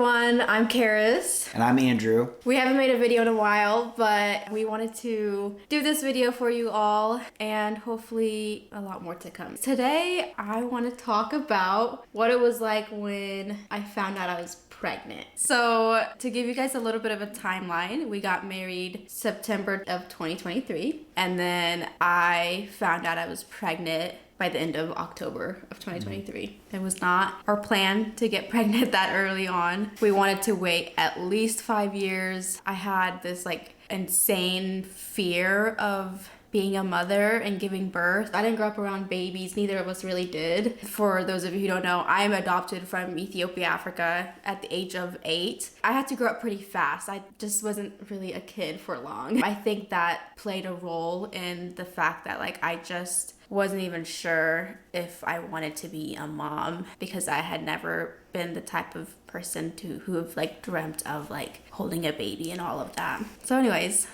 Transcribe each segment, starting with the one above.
everyone, I'm Karis. And I'm Andrew. We haven't made a video in a while, but we wanted to do this video for you all and hopefully a lot more to come. Today, I want to talk about what it was like when I found out I was pregnant. So to give you guys a little bit of a timeline, we got married September of 2023, and then I found out I was pregnant by the end of October of 2023. It was not our plan to get pregnant that early on. We wanted to wait at least 5 years. I had this insane fear of being a mother and giving birth. I didn't grow up around babies, neither of us really did. For those of you who don't know, I'm adopted from Ethiopia, Africa at the age of 8. I had to grow up pretty fast. I just wasn't really a kid for long. I think that played a role in the fact that I just wasn't even sure if I wanted to be a mom because I had never been the type of person who have dreamt of holding a baby and all of that. So anyways,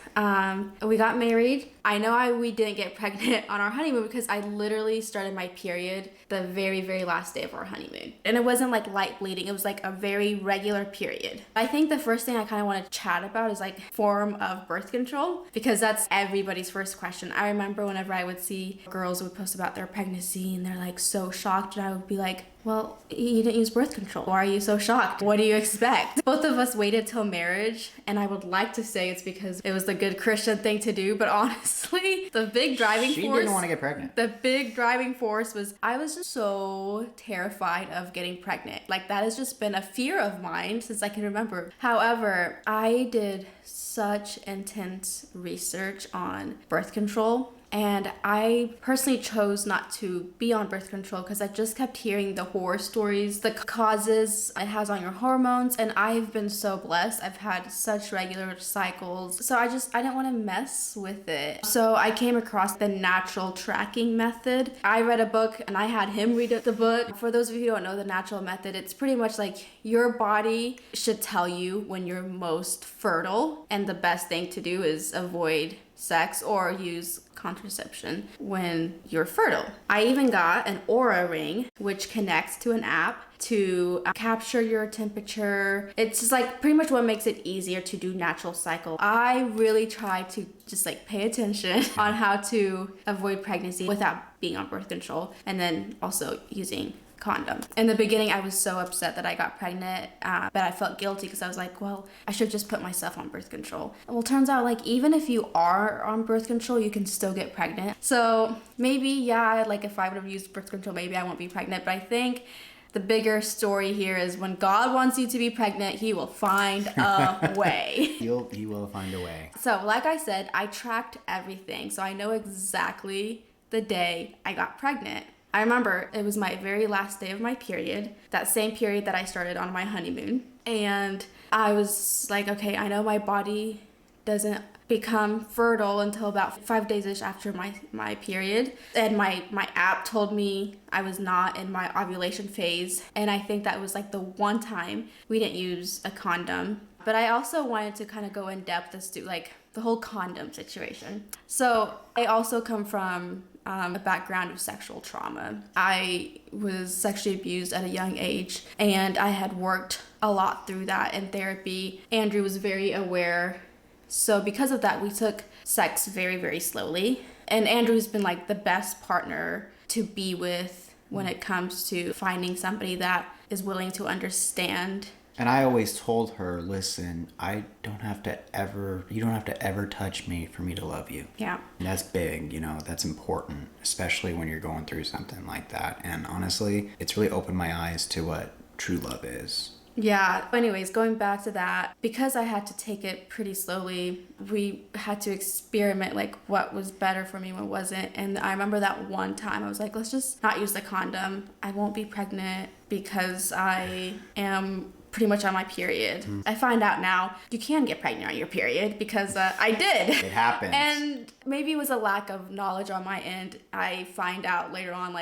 we got married. I know we didn't get pregnant on our honeymoon because I literally started my period the very, very last day of our honeymoon. And it wasn't light bleeding. It was a very regular period. I think the first thing I kind of want to chat about is form of birth control because that's everybody's first question. I remember whenever I would see girls would post about their pregnancy and they're so shocked, and I would be like, well, you didn't use birth control. Why are you so shocked? What do you expect? Both of us waited till marriage, and I would like to say it's because it was the good Christian thing to do, but honestly, the big driving force... She didn't want to get pregnant. The big driving force was I was just so terrified of getting pregnant. That has just been a fear of mine since I can remember. However, I did such intense research on birth control. And I personally chose not to be on birth control because I just kept hearing the horror stories, the causes it has on your hormones, and I've been so blessed. I've had such regular cycles. So I didn't want to mess with it. So I came across the natural tracking method. I read a book and I had him read the book. For those of you who don't know the natural method, it's pretty much your body should tell you when you're most fertile, and the best thing to do is avoid sex or use contraception when you're fertile. I even got an Aura ring, which connects to an app to capture your temperature. It's just pretty much what makes it easier to do natural cycle. I really try to just pay attention on how to avoid pregnancy without being on birth control, and then also using condom. In the beginning, I was so upset that I got pregnant, but I felt guilty because I was well, I should just put myself on birth control. Well, turns out even if you are on birth control, you can still get pregnant. So maybe, yeah, if I would have used birth control, maybe I won't be pregnant. But I think the bigger story here is when God wants you to be pregnant, he will find a way. He will find a way. So like I said, I tracked everything. So I know exactly the day I got pregnant. I remember it was my very last day of my period, that same period that I started on my honeymoon. And I was okay, I know my body doesn't become fertile until about 5 days-ish after my period. And my app told me I was not in my ovulation phase. And I think that was the one time we didn't use a condom. But I also wanted to kind of go in depth as to the whole condom situation. So I also come from a background of sexual trauma. I was sexually abused at a young age, and I had worked a lot through that in therapy. Andrew was very aware. So because of that, we took sex very, very slowly. And Andrew's been the best partner to be with when it comes to finding somebody that is willing to understand. And I always told her, listen, you don't have to ever touch me for me to love you. Yeah. And that's big, that's important, especially when you're going through something like that. And honestly, it's really opened my eyes to what true love is. Yeah. Anyways, going back to that, because I had to take it pretty slowly, we had to experiment what was better for me, what wasn't. And I remember that one time I was let's just not use the condom. I won't be pregnant because I am pretty much on my period. I find out now you can get pregnant on your period because I did. It happens. And maybe it was a lack of knowledge on my end. I find out later on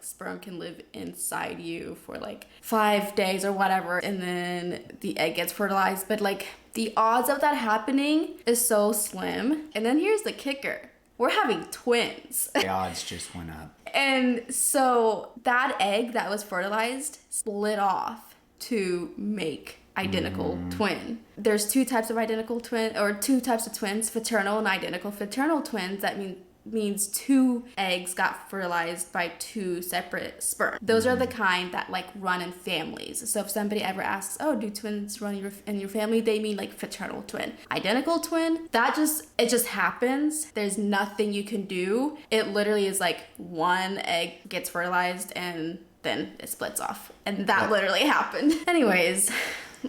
sperm can live inside you for 5 days or whatever, and then the egg gets fertilized. But the odds of that happening is so slim. And then here's the kicker. We're having twins. The odds just went up. And so that egg that was fertilized split off to make identical twin. There's two types of identical twin, or two types of twins, fraternal and identical. Fraternal twins, that means two eggs got fertilized by two separate sperm. Those are the kind that like run in families. So if somebody ever asks, oh, do twins run in your family, they mean like fraternal twin. Identical twin, it just happens. There's nothing you can do. It literally is like one egg gets fertilized and then it splits off. And that literally happened. Anyways,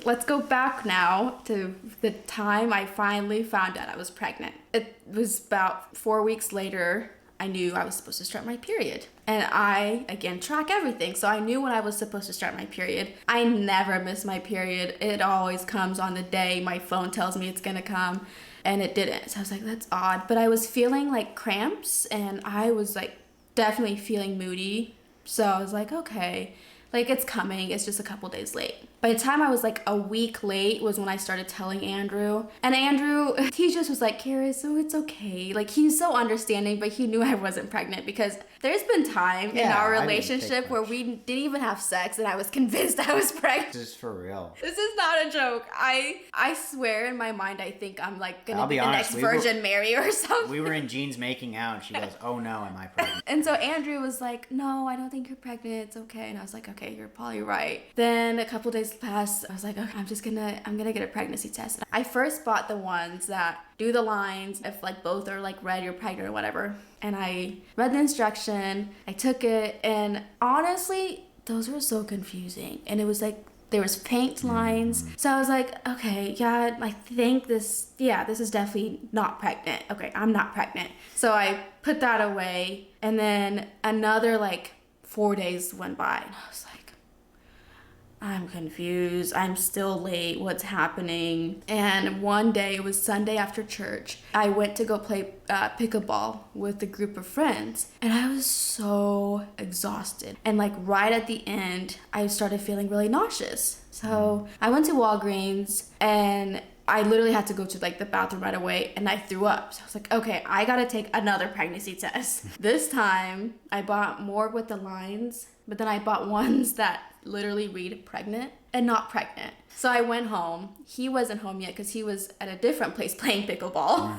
let's go back now to the time I finally found out I was pregnant. It was about 4 weeks later. I knew I was supposed to start my period. And I, again, track everything. So I knew when I was supposed to start my period. I never miss my period. It always comes on the day my phone tells me it's gonna come. And it didn't. So I was like, that's odd. But I was feeling like cramps and I was like definitely feeling moody. So I was like, okay, like it's coming. It's just a couple days late. By the time I was like a week late was when I started telling Andrew. And Andrew, he just was like, Karis, oh, it's okay. Like he's so understanding, but he knew I wasn't pregnant because there's been time in our relationship where we didn't even have sex and I was convinced I was pregnant. This is for real. This is not a joke. I swear in my mind, I think I'm like gonna be the honest, next Virgin Mary or something. We were in jeans making out and she goes, oh no, am I pregnant? And so Andrew was like, no, I don't think you're pregnant. It's okay. And I was like, okay, you're probably right. Then a couple days passed. I was like, okay, I'm gonna get a pregnancy test. I first bought the ones that do the lines if like both are like red, you're pregnant or whatever. And I read the instruction, I took it, and honestly, those were so confusing. And it was like, there was paint lines. So I was like, okay, yeah, I think this is definitely not pregnant. Okay, I'm not pregnant. So I put that away. And then another like 4 days went by. And I was like, I'm confused. I'm still late. What's happening? And one day, it was Sunday after church, I went to go play pickleball with a group of friends. And I was so exhausted. And like right at the end, I started feeling really nauseous. So I went to Walgreens and I literally had to go to like the bathroom right away and I threw up. So I was like, okay, I gotta take another pregnancy test. This time I bought more with the lines, but then I bought ones that literally read pregnant and not pregnant. So I went home. He wasn't home yet because he was at a different place playing pickleball.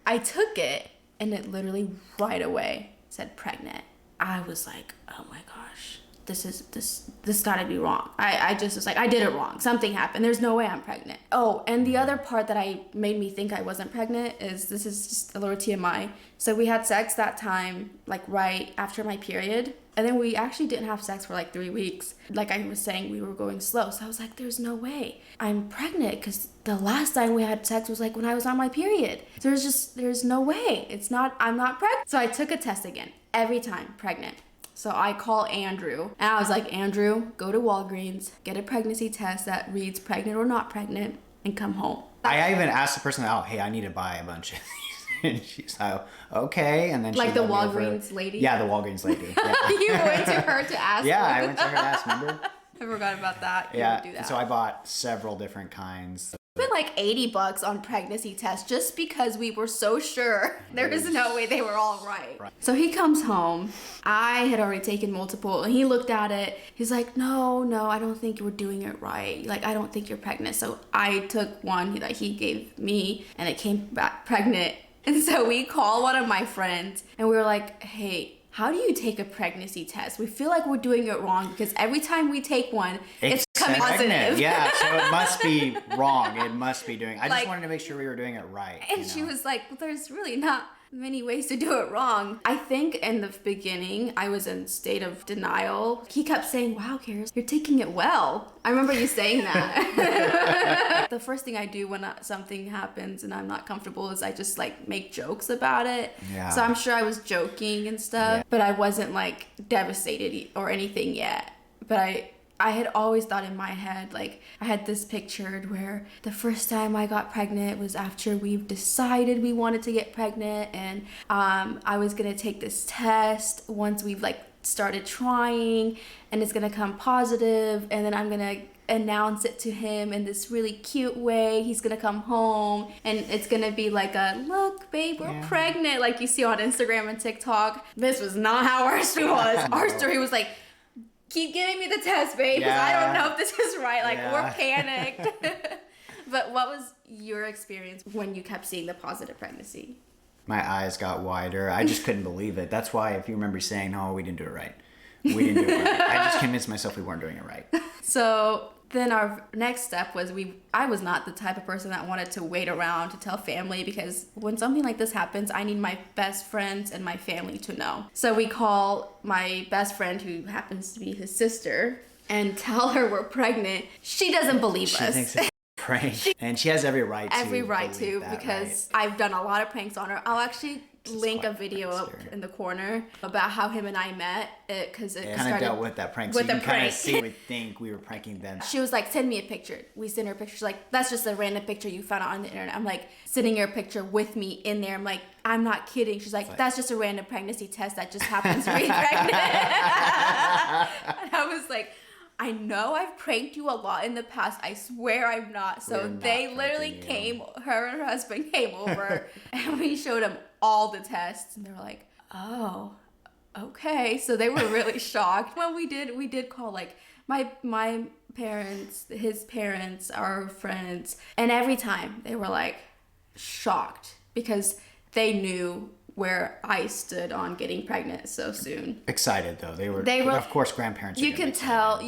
I took it and it literally right away said pregnant. I was like, oh my gosh. This gotta be wrong. I just was like, I did it wrong. Something happened. There's no way I'm pregnant. Oh, and the other part that made me think I wasn't pregnant is, this is just a little TMI. So we had sex that time, like right after my period. And then we actually didn't have sex for like 3 weeks. Like I was saying, we were going slow. So I was like, there's no way I'm pregnant because the last time we had sex was like when I was on my period. So there's no way. I'm not pregnant. So I took a test again. Every time, pregnant. So I call Andrew and I was like, Andrew, go to Walgreens, get a pregnancy test that reads pregnant or not pregnant and come home. I even asked the person out, hey, I need to buy a bunch of these. And she's like, okay. And then like the Walgreens lady? Yeah, the Walgreens lady. Yeah. You went to her to ask? Yeah, I went to her to ask, remember? I forgot about that. You Yeah, would do that. so I bought several different kinds. Spent like $80 on pregnancy tests just because we were so sure there was no way they were all right. So he comes home. I had already taken multiple and he looked at it. He's like, no, I don't think you were doing it right. Like, I don't think you're pregnant. So I took one that he gave me and it came back pregnant. And so we call one of my friends and we were like, hey, how do you take a pregnancy test? We feel like we're doing it wrong because every time we take one, it's coming positive. Yeah, so it must be wrong. It must be doing. I just wanted to make sure we were doing it right. And she was like, well, there's really not many ways to do it wrong. I think in the beginning, I was in state of denial. He kept saying, wow, Karis, you're taking it well. I remember you saying that. The first thing I do when something happens and I'm not comfortable is I just like make jokes about it. Yeah. So I'm sure I was joking and stuff, but I wasn't like devastated or anything yet. But I had always thought in my head, like, I had this pictured where the first time I got pregnant was after we've decided we wanted to get pregnant, and I was gonna take this test once we've like started trying, and it's gonna come positive, and then I'm gonna announce it to him in this really cute way. He's gonna come home and it's gonna be like a, look babe, we're pregnant, like you see on Instagram and TikTok. This was not how our story was. Our story was like, keep giving me the test, babe, because I don't know if this is right. Like, we're panicked. But what was your experience when you kept seeing the positive pregnancy? My eyes got wider. I just couldn't believe it. That's why, if you remember saying, "Oh, we didn't do it right," we didn't do it right. I just convinced myself we weren't doing it right. So then our next step was I was not the type of person that wanted to wait around to tell family, because when something like this happens, I need my best friends and my family to know. So we call my best friend, who happens to be his sister, and tell her we're pregnant. She doesn't believe us. She thinks it's prank. And she has every right to. Because I've done a lot of pranks on her. I'll actually link a video up in the corner about how him and I met, because it kind of dealt with that prank. So you can kind of see, we think we were pranking them. She was like, send me a picture. We send her a picture. She's like, that's just a random picture you found on the internet. I'm like, sending her a picture with me in there. I'm like, I'm not kidding. She's like, that's just a random pregnancy test that just happens to be pregnant. And I was like, I know I've pranked you a lot in the past. I swear I'm not. So they literally came, her and her husband came over and we showed them all the tests, and they were like, oh, okay. So they were really shocked. When we did call like my parents, his parents, our friends, and every time they were like shocked, because they knew where I stood on getting pregnant so soon. Excited though. They were of course grandparents. You can tell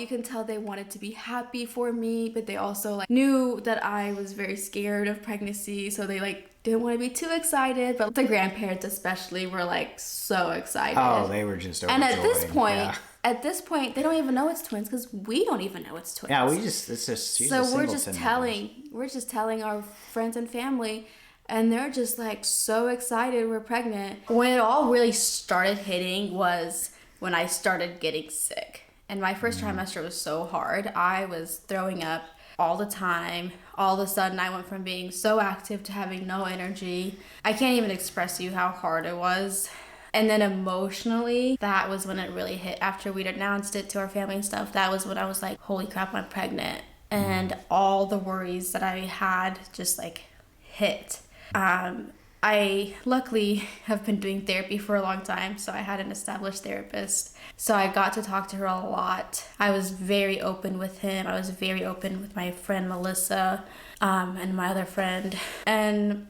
they wanted to be happy for me, but they also like knew that I was very scared of pregnancy, so they like didn't want to be too excited. But the grandparents especially were like so excited. Oh, they were just overjoyed. And at this point, they don't even know it's twins, because we don't even know it's twins. Yeah, it's just so we're just telling our friends and family. And they're just like so excited we're pregnant. When it all really started hitting was when I started getting sick. And my first trimester was so hard. I was throwing up all the time. All of a sudden I went from being so active to having no energy. I can't even express to you how hard it was. And then emotionally, that was when it really hit. After we'd announced it to our family and stuff, that was when I was like, holy crap, I'm pregnant. And all the worries that I had just like hit. I luckily have been doing therapy for a long time, so I had an established therapist. So I got to talk to her a lot. I was very open with him. I was very open with my friend Melissa, and my other friend. And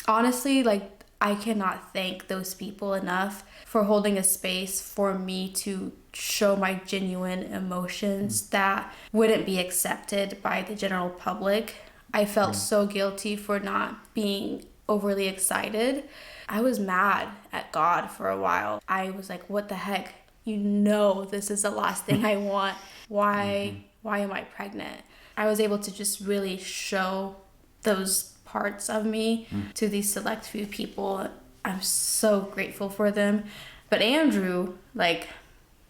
honestly, like, I cannot thank those people enough for holding a space for me to show my genuine emotions that wouldn't be accepted by the general public. I felt so guilty for not being overly excited. I was mad at God for a while. I was like, what the heck? You know this is the last thing I want. Why am I pregnant? I was able to just really show those parts of me to these select few people. I'm so grateful for them. But Andrew, like,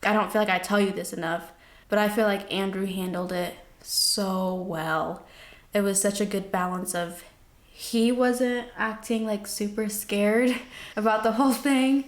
I don't feel like I tell you this enough, but I feel like Andrew handled it so well. It was such a good balance of, he wasn't acting like super scared about the whole thing,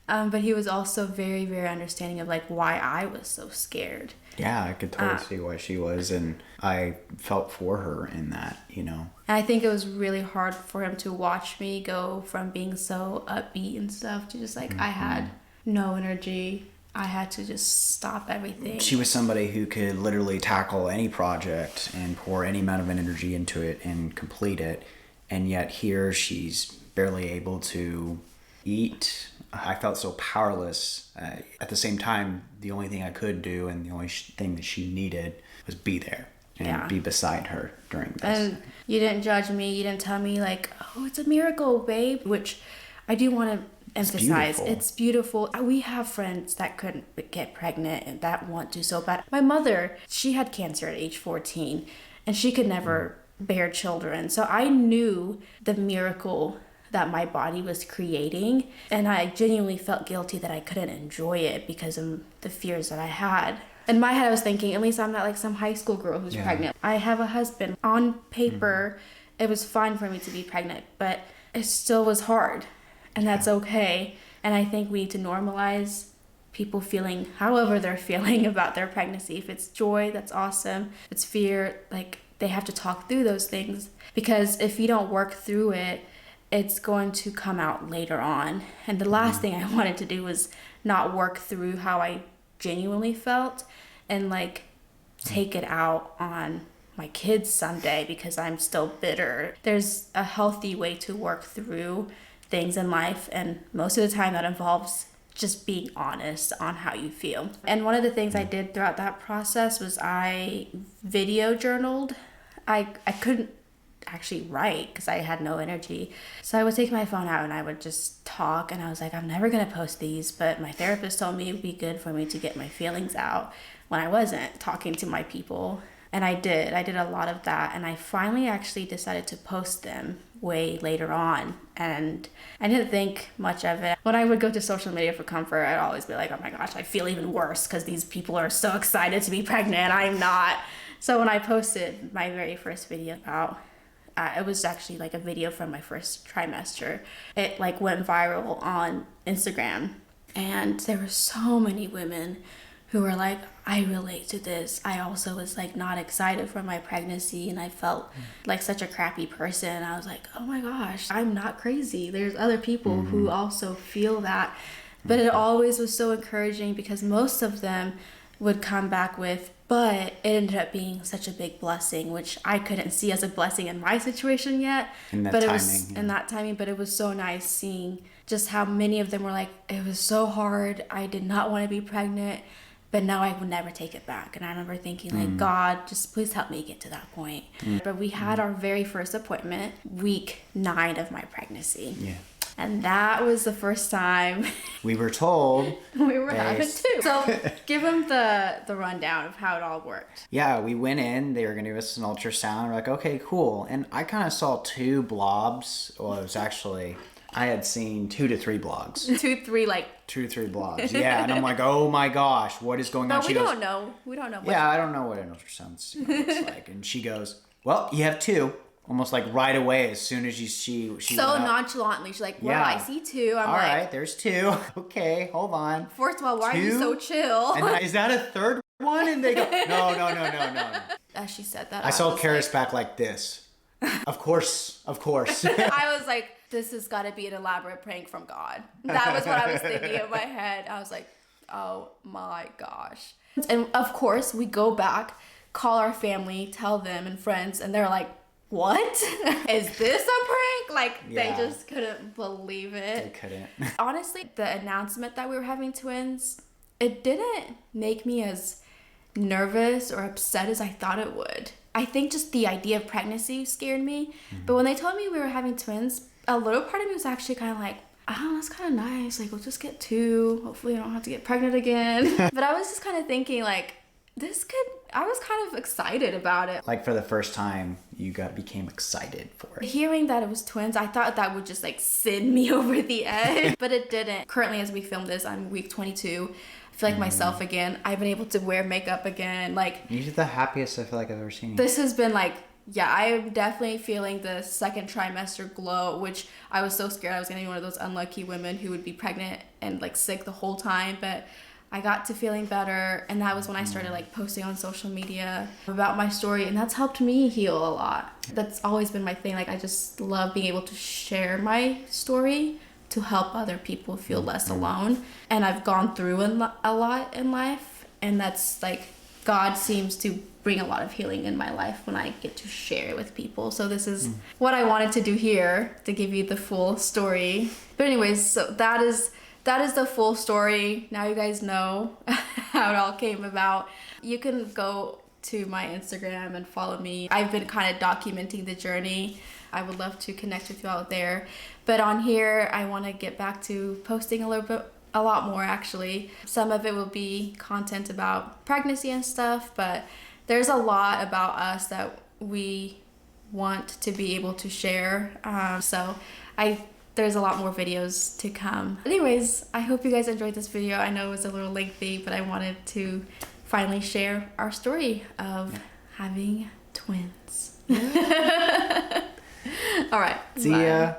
but he was also very, very understanding of like why I was so scared. Yeah, I could totally see why she was, and I felt for her in that, you know. And I think it was really hard for him to watch me go from being so upbeat and stuff to just like, I had no energy. I had to just stop everything. She was somebody who could literally tackle any project and pour any amount of energy into it and complete it. And yet here she's barely able to eat. I felt so powerless. At the same time, the only thing I could do and the only thing that she needed was be there and be beside her during this. And you didn't judge me. You didn't tell me like, oh, it's a miracle, babe, which I do want to emphasize. It's beautiful. We have friends that couldn't get pregnant and that want to so bad. My mother, she had cancer at age 14 and she could never bear children. So I knew the miracle that my body was creating, and I genuinely felt guilty that I couldn't enjoy it because of the fears that I had. In my head I was thinking, at least I'm not like some high school girl who's pregnant. I have a husband. On paper, it was fine for me to be pregnant, but it still was hard. And that's okay. And I think we need to normalize people feeling however they're feeling about their pregnancy. If it's joy, that's awesome. If it's fear, like, they have to talk through those things. Because if you don't work through it, it's going to come out later on. And the last thing I wanted to do was not work through how I genuinely felt and like take it out on my kids someday because I'm still bitter. There's a healthy way to work through things in life, and most of the time that involves just being honest on how you feel. And one of the things I did throughout that process was I video journaled. I couldn't actually write because I had no energy. So I would take my phone out and I would just talk, and I was like, I'm never gonna post these, but my therapist told me it would be good for me to get my feelings out when I wasn't talking to my people. And I did a lot of that, and I finally actually decided to post them way later on, and I didn't think much of it. When I would go to social media for comfort, I'd always be like, oh my gosh, I feel even worse because these people are so excited to be pregnant, I'm not. So when I posted my very first video about it was actually like a video from my first trimester. It like went viral on Instagram, and there were so many women who were like, I relate to this. I also was like not excited for my pregnancy, and I felt like such a crappy person. I was like, oh my gosh, I'm not crazy. There's other people who also feel that. But it always was so encouraging because most of them would come back with, but it ended up being such a big blessing, which I couldn't see as a blessing in my situation yet. In that but timing. It was in that timing, but it was so nice seeing just how many of them were like, it was so hard. I did not want to be pregnant, but now I would never take it back. And I remember thinking like, God, just please help me get to that point. But we had our very first appointment week 9 of my pregnancy. Yeah. And that was the first time We were told. we were having 2. So give them the rundown of how it all worked. Yeah, we went in. They were going to give us an ultrasound. We're like, okay, cool. And I kind of saw 2 blobs. Well, it was actually, I had seen 2 to 3 blogs. 2, 3, like. 2 to 3 blobs. Yeah, and I'm like, oh my gosh, what is going on? But we don't know. We don't know. Yeah, I don't know what an ultrasound looks like. And she goes, well, you have 2. Almost like right away as soon as she so nonchalantly. She's like, well, Yeah. I see 2. I'm all like, right, there's 2. Okay, hold on. First of all, why are you 2? so chill? And then, is that a third one? And they go, no. As she said that, I saw was Karis back like this. Of course. I was like, this has got to be an elaborate prank from God. That was what I was thinking in my head. I was like, oh my gosh. And of course, we go back, call our family, tell them and friends, and they're like, what? Is this a prank? Like, Yeah. they just couldn't believe it. They couldn't. Honestly, the announcement that we were having twins, it didn't make me as nervous or upset as I thought it would. I think just the idea of pregnancy scared me. But when they told me we were having twins, a little part of me was actually kind of like, oh, that's kind of nice. Like, we'll just get 2. Hopefully I don't have to get pregnant again. But I was just kind of thinking like, I was kind of excited about it. Like for the first time, you became excited for it. Hearing that it was twins, I thought that would just like send me over the edge, but it didn't. Currently, as we film this, I'm week 22. I feel like myself again. I've been able to wear makeup again. Like, You're the happiest I feel like I've ever seen you. this has been like, yeah, I'm definitely feeling the second trimester glow, which I was so scared I was gonna be one of those unlucky women who would be pregnant and like sick the whole time, but I got to feeling better, and that was when I started like posting on social media about my story, and that's helped me heal a lot. That's always been my thing. Like, I just love being able to share my story to help other people feel less alone. And I've gone through a lot in life, and that's like, God seems to bring a lot of healing in my life when I get to share it with people. So this is what I wanted to do here, to give you the full story. But anyways, so that is the full story. Now you guys know how it all came about. You can go to my Instagram and follow me. I've been kind of documenting the journey. I would love to connect with you out there. But on here, I want to get back to posting a lot more actually. Some of it will be content about pregnancy and stuff, but there's a lot about us that we want to be able to share. There's a lot more videos to come. Anyways, I hope you guys enjoyed this video. I know it was a little lengthy, but I wanted to finally share our story of having twins. All right. See bye. ya.